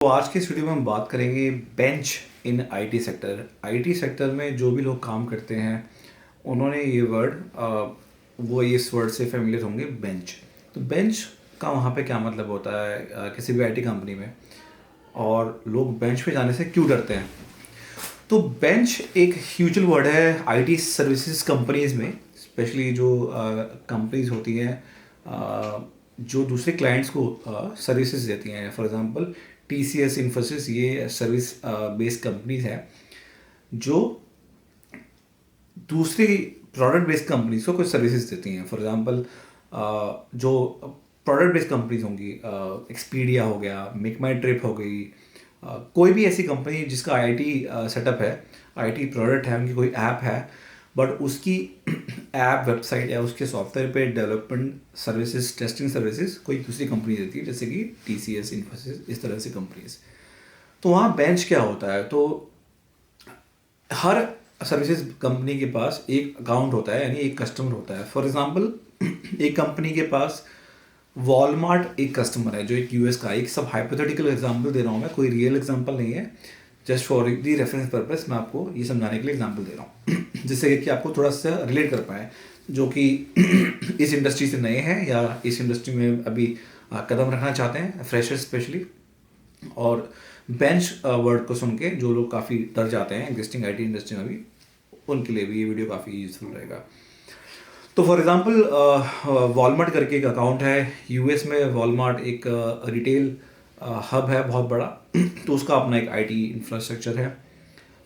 तो आज के इस वीडियो में हम बात करेंगे bench in IT sector. IT sector में जो भी लोग काम करते हैं उन्होंने ये वो इस वर्ड से फेमिलियर होंगे, बेंच। तो बेंच का वहाँ पे क्या मतलब होता है किसी भी आईटी कंपनी में, और लोग बेंच पे जाने से क्यों डरते हैं। तो बेंच एक ह्यूजल वर्ड है आईटी सर्विसेज कंपनीज में, स्पेशली जो कंपनीज होती हैं जो दूसरे क्लाइंट्स को सर्विसेज देती हैं। फॉर एग्जांपल टीसीएस, इन्फोसिस, ये सर्विस बेस्ड कंपनीज हैं जो दूसरी प्रोडक्ट बेस्ड कंपनीज को कुछ सर्विसेज देती हैं। फॉर एग्जांपल जो प्रोडक्ट बेस्ड कंपनीज होंगी, एक्सपीडिया हो गया, मेक माई ट्रिप हो गई, कोई भी ऐसी कंपनी जिसका आईटी सेटअप है, आईटी प्रोडक्ट है, उनकी कोई ऐप है, बट उसकी ऐप, वेबसाइट या उसके सॉफ्टवेयर पे डेवलपमेंट सर्विसेज, टेस्टिंग सर्विसेज कोई दूसरी कंपनी देती है, जैसे कि टीसीएस, इन्फोसिस, इस तरह से कंपनीज। तो वहाँ बेंच क्या होता है, तो हर सर्विसेज कंपनी के पास एक अकाउंट होता है, यानी एक कस्टमर होता है। फॉर एग्जांपल एक कंपनी के पास वॉलमार्ट एक कस्टमर है जो एक यूएस का, एक सब हाइपोथेटिकल एग्जांपल दे रहा हूँ मैं, कोई रियल एग्जांपल नहीं है, just for the reference purpose मैं आपको ये समझाने के लिए एग्जांपल दे रहा हूँ जिससे कि आपको थोड़ा सा रिलेट कर पाए, जो कि इस इंडस्ट्री से नए हैं या इस इंडस्ट्री में अभी कदम रखना चाहते हैं, फ्रेशर्स स्पेशली। और बेंच वर्ड को सुन के जो लोग काफ़ी डर जाते हैं एग्जिस्टिंग आईटी इंडस्ट्री में भी, उनके लिए भी ये वीडियो काफ़ी यूजफुल रहेगा। तो फॉर एग्जांपल वॉलमार्ट करके एक अकाउंट है यूएस में। वॉलमार्ट एक रिटेल हब है बहुत बड़ा तो उसका अपना एक आईटी इंफ्रास्ट्रक्चर है।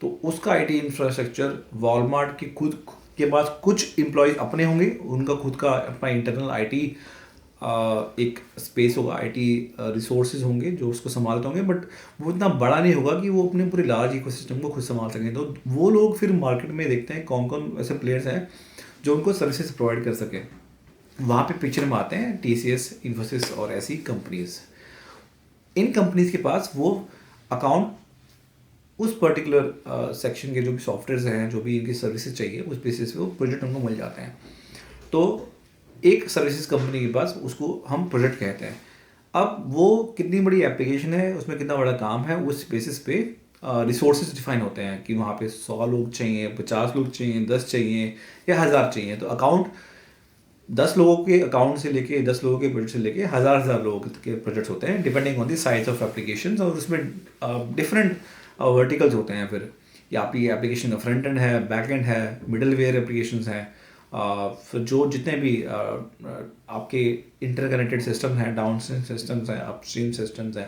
तो उसका आईटी इंफ्रास्ट्रक्चर, वॉलमार्ट के खुद के पास कुछ एम्प्लॉयज़ अपने होंगे, उनका खुद का अपना इंटरनल आईटी एक स्पेस होगा, आईटी रिसोर्सेज होंगे जो उसको संभालते होंगे, बट वो इतना बड़ा नहीं होगा कि वो अपने पूरे लार्ज इकोसिस्टम को खुद संभाल सकें। तो वो लोग फिर मार्केट में देखते हैं कौन कौन ऐसे प्लेयर्स हैं जो उनको सर्विसेज प्रोवाइड कर सके। वहाँ पे पिक्चर में आते हैं टीसीएस, इन्फोसिस और ऐसी कंपनीज। इन कंपनीज के पास वो अकाउंट उस पर्टिकुलर सेक्शन के जो भी सॉफ्टवेयर हैं, जो भी इनकी सर्विसेज चाहिए, उस बेसिस पे वो प्रोजेक्ट उनको मिल जाते हैं। तो एक सर्विसेज कंपनी के पास उसको हम प्रोजेक्ट कहते हैं। अब वो कितनी बड़ी एप्लीकेशन है, उसमें कितना बड़ा काम है, उस बेसिस पे रिसोर्सेज डिफाइन होते हैं कि वहाँ पे 100 लोग चाहिए, 50 लोग चाहिए, 10 चाहिए या 1000 चाहिए। तो अकाउंट 10 लोगों के अकाउंट से लेके, 10 लोगों के प्रोजेक्ट से लेके हज़ार लोगों के प्रोजेक्ट्स होते हैं, depending on the size of application. और उसमें डिफरेंट वर्टिकल्स होते हैं। फिर या आपकी एप्लीकेशन का फ्रंट एंड है, बैक एंड है, मिडल वेयर एप्लीकेशंस हैं, फिर जो जितने भी आपके इंटरकनेक्टेड सिस्टम हैं, डाउन स्ट्रीम सिस्टम्स हैं, अपस्ट्रीम सिस्टम्स हैं,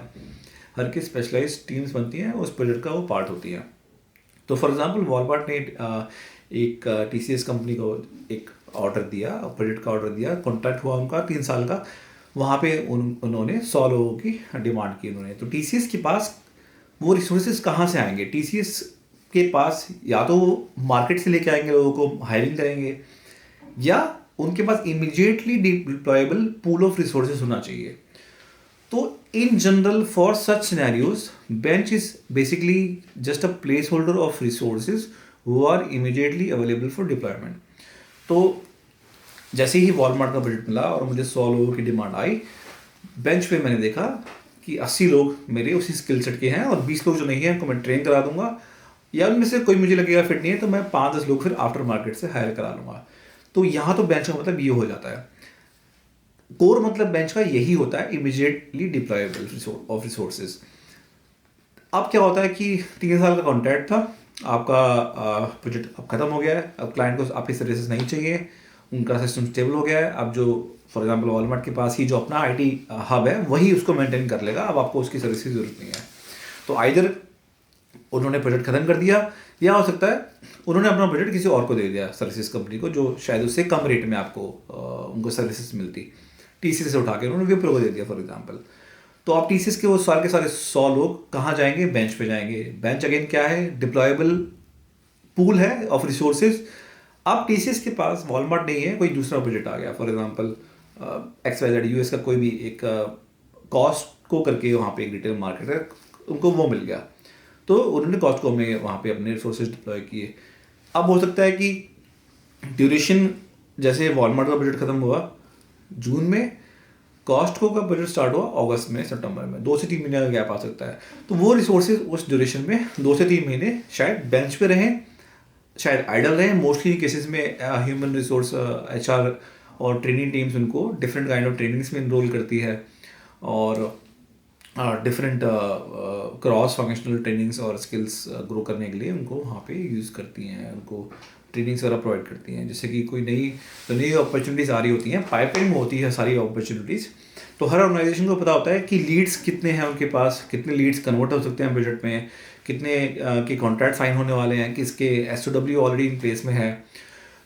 हर की स्पेशलाइज्ड टीम्स बनती हैं, उस प्रोजेक्ट का वो पार्ट होती है। तो फॉर एग्जांपल वॉलमार्ट ने एक टीसीएस कंपनी को एक ऑर्डर दिया, प्रोजेक्ट का ऑर्डर दिया, कॉन्ट्रैक्ट हुआ उनका 3 साल का। वहाँ पे उन्होंने 100 लोगों की डिमांड की उन्होंने। तो टीसीएस के पास वो रिसोर्सेज कहाँ से आएंगे? टीसीएस के पास या तो वो मार्केट से लेके आएंगे, लोगों को हायरिंग करेंगे, या उनके पास immediately deployable pool of resources होना चाहिए। तो in general for such scenarios bench is basically just a placeholder of resources who are immediately available for deployment. तो जैसे ही वॉलमार्ट का बजट मिला और मुझे 100 लोगों की डिमांड आई, बेंच पे मैंने देखा कि 80 लोग मेरे उसी स्किल सेट के हैं और 20 लोग जो नहीं है उनको मैं ट्रेन करा दूंगा, या उनमें से कोई मुझे लगेगा फिट नहीं है तो मैं 5-10 लोग फिर आफ्टर मार्केट से हायर करा लूँगा। तो यहाँ तो बेंच का मतलब ये हो जाता है। कोर मतलब बेंच का यही होता है, इमीडिएटली डिप्लॉयबल ऑफ रिसोर्सेज। अब क्या होता है कि 3 साल का कॉन्ट्रैक्ट था, आपका प्रोजेक्ट अब खत्म हो गया है, अब क्लाइंट को आपकी सर्विसेज नहीं चाहिए, उनका सिस्टम स्टेबल हो गया है। अब जो फॉर एग्जांपल वॉलमार्ट के पास ही जो अपना आईटी हब है वही उसको मेंटेन कर लेगा, अब आपको उसकी सर्विस की जरूरत नहीं है। तो आइदर उन्होंने प्रोजेक्ट खत्म कर दिया, या हो सकता है उन्होंने अपना प्रोजेक्ट किसी और को दे दिया, सर्विसेज कंपनी को, जो शायद उससे कम रेट में आपको उनको सर्विसेज मिलती। टीसीएस से उठा के उन्होंने विप्रो को दे दिया फॉर एग्जांपल। तो आप टीसीएस के वो साल के सारे 100 लोग कहाँ जाएंगे? बेंच पे जाएंगे। बेंच अगेन क्या है? डिप्लॉयबल पूल है ऑफ रिसोर्सेज। अब टीसीएस के पास वॉलमार्ट नहीं है, कोई दूसरा प्रोजेक्ट आ गया, फॉर एग्जांपल XYZ यूएस का कोई भी एक कॉस्टको करके वहाँ पे एक रिटेल मार्केट है, उनको वो मिल गया, तो उन्होंने कॉस्टको में वहाँ पे अपने रिसोर्सेज डिप्लॉय किए। अब हो सकता है कि ड्यूरेशन, जैसे वॉलमार्ट का बजट खत्म हुआ जून में, कॉस्टको का बजट स्टार्ट हुआ अगस्त में, सितंबर में, 2 से 3 महीने का गैप आ सकता है। तो वो रिसोर्सेज उस ड्यूरेशन में 2 से 3 महीने शायद बेंच पे रहें, शायद आइडल रहें। मोस्टली केसेस में ह्यूमन रिसोर्स एचआर और ट्रेनिंग टीम्स उनको डिफरेंट काइंड ऑफ ट्रेनिंग्स में इनरोल करती है, और डिफरेंट क्रॉस फंक्शनल ट्रेनिंग्स और स्किल्स ग्रो करने के लिए उनको वहाँ पे यूज़ करती हैं, उनको ट्रेनिंग्स वगैरह प्रोवाइड करती हैं। जैसे कि कोई नई अपॉर्चुनिटीज़ आ रही होती हैं, पाइपलाइन में होती है सारी अपॉर्चुनिटीज़। तो हर ऑर्गेनाइजेशन को पता होता है कि लीड्स कितने हैं उनके पास, कितने लीड्स कन्वर्ट हो सकते हैं बजट में, कितने के कॉन्ट्रैक्ट साइन होने वाले हैं, किसके SOW ऑलरेडी इन प्लेस में है।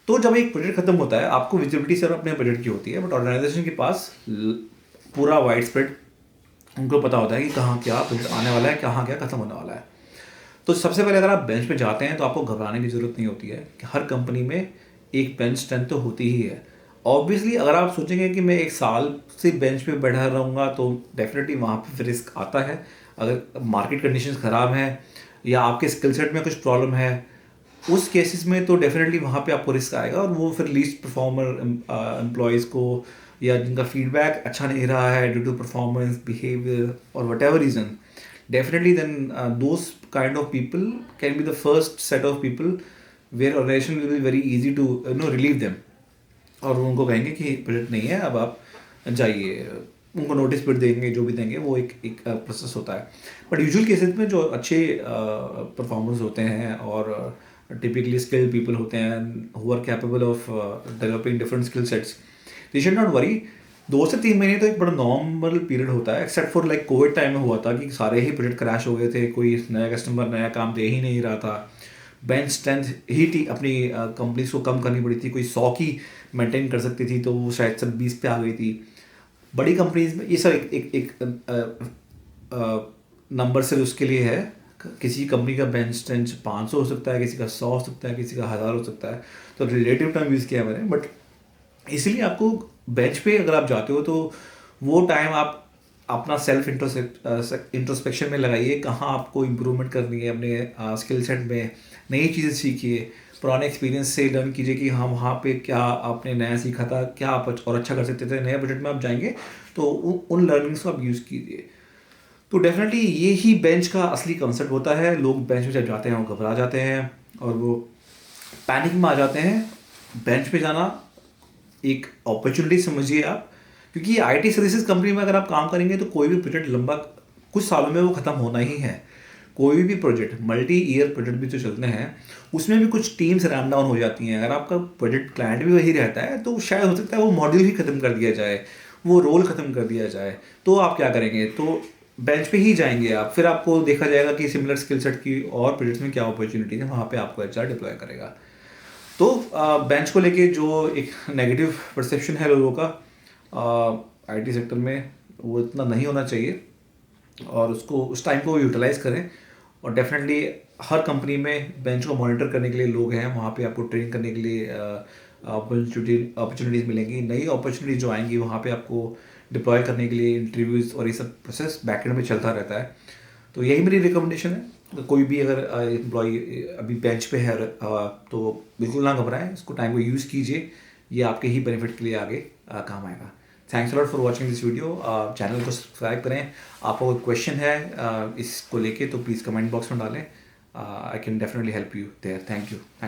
तो जब एक प्रोजेक्ट खत्म होता है, आपको विजिबिलिटी सिर्फ अपने बजट की होती है, बट ऑर्गेनाइजेशन के पास पूरा वाइड स्प्रेड उनको पता होता है कि कहाँ क्या प्रोजेक्ट आने वाला है, कहाँ क्या खत्म होने वाला है। तो सबसे पहले अगर आप बेंच पे जाते हैं तो आपको घबराने की ज़रूरत नहीं होती है कि हर कंपनी में एक बेंच स्ट्रेंथ तो होती ही है। ऑब्वियसली अगर आप सोचेंगे कि मैं 1 साल से बेंच पे बैठा रहूँगा तो डेफिनेटली वहाँ पे फिर रिस्क आता है। अगर मार्केट कंडीशंस ख़राब हैं या आपके स्किल सेट में कुछ प्रॉब्लम है, उस केसेस में तो डेफिनेटली वहाँ पे आपको रिस्क आएगा, और वो फिर लीस्ट परफॉर्मर एम्प्लॉयज़ को, या जिनका फीडबैक अच्छा नहीं रहा है ड्यू टू परफॉर्मेंस, बिहेवियर और what ever reason, definitely then those kind of people can be the first set of people where organization will be very easy to relieve them, और वो उनको कहेंगे कि प्रोजेक्ट नहीं है, अब आप जाइए, उनको नोटिस पीरियड देंगे, जो भी देंगे वो एक प्रोसेस होता है। बट यूजुअल केसेस में जो अच्छे परफॉर्मर्स होते हैं और टिपिकली स्किल्ड पीपल होते हैं who are capable of developing different skill sets, they should not worry. 2 से 3 महीने तो एक बड़ा नॉर्मल पीरियड होता है, except for like Covid time में हुआ था कि सारे ही प्रोजेक्ट क्रैश हो गए थे, कोई नया कस्टमर नया काम दे ही नहीं रहा था, बेंच स्ट्रेंथ ही अपनी कंपनीज को कम करनी पड़ी थी, कोई 100 की मेंटेन कर सकती थी तो वो शायद सब 20 पे आ गई थी। बड़ी कंपनीज में ये सब एक नंबर से उसके लिए है, किसी कंपनी का बेंच स्ट्रेंथ 500 हो सकता है, किसी का 100 हो सकता है, किसी का 1000 हो सकता है, तो रिलेटिव टर्म यूज़ किया मैंने। बट इसीलिए आपको बेंच पे अगर आप जाते हो तो वो टाइम आप अपना सेल्फ इंट्रोस्पेक्शन में लगाइए, कहाँ आपको इम्प्रूवमेंट करनी है अपने स्किल सेट में, नई चीज़ें सीखिए, पुराने एक्सपीरियंस से लर्न कीजिए कि हाँ वहाँ पे क्या आपने नया सीखा था, क्या आप और अच्छा कर सकते थे। नए बजट में आप जाएंगे तो उन लर्निंग्स को आप यूज़ कीजिए। तो डेफिनेटली ये ही बेंच का असली कंसेप्ट होता है। लोग बेंच पे जब जाते हैं वो घबरा जाते हैं और वो पैनिक में आ जाते हैं। बेंच पे जाना एक अपॉर्चुनिटी समझिए आप, क्योंकि IT सर्विसेज कंपनी में अगर आप काम करेंगे तो कोई भी प्रोजेक्ट लंबा कुछ सालों में वो ख़त्म होना ही है। कोई भी प्रोजेक्ट, मल्टी ईयर प्रोजेक्ट भी जो चलते हैं उसमें भी कुछ टीम्स रैम डाउन हो जाती हैं। अगर आपका प्रोजेक्ट क्लाइंट भी वही रहता है तो शायद हो सकता है वो मॉड्यूल ही ख़त्म कर दिया जाए, वो रोल ख़त्म कर दिया जाए, तो आप क्या करेंगे? तो बेंच पे ही जाएंगे आप, फिर आपको देखा जाएगा कि सिमिलर स्किल सेट की और प्रोजेक्ट्स में क्या अपॉर्चुनिटी है, वहाँ पे आपको HR डिप्लॉय करेगा। तो बेंच को लेके जो एक नेगेटिव परसेप्शन है लोगों का IT सेक्टर में, वो इतना नहीं होना चाहिए, और उसको उस टाइम को यूटिलाइज़ करें। और डेफिनेटली हर कंपनी में बेंच को मॉनिटर करने के लिए लोग हैं, वहाँ पे आपको ट्रेन करने के लिए अपॉर्चुनिटीज़ मिलेंगी। नई अपॉर्चुनिटीज जो आएंगी वहाँ पे आपको डिप्लॉय करने के लिए इंटरव्यूज़ और ये सब प्रोसेस बैकएंड में चलता रहता है। तो यही मेरी रिकमेंडेशन है। तो कोई भी अगर एम्प्लॉय अभी बेंच पे है तो बिल्कुल ना घबराएं, इसको टाइम को यूज़ कीजिए, ये आपके ही बेनिफिट के लिए आगे काम आएगा। Thanks a lot for watching this video. Channel को सब्सक्राइब करें। आपको कोई क्वेश्चन है इसको लेके तो प्लीज़ कमेंट बॉक्स में डालें। I can definitely help you there. Thank you.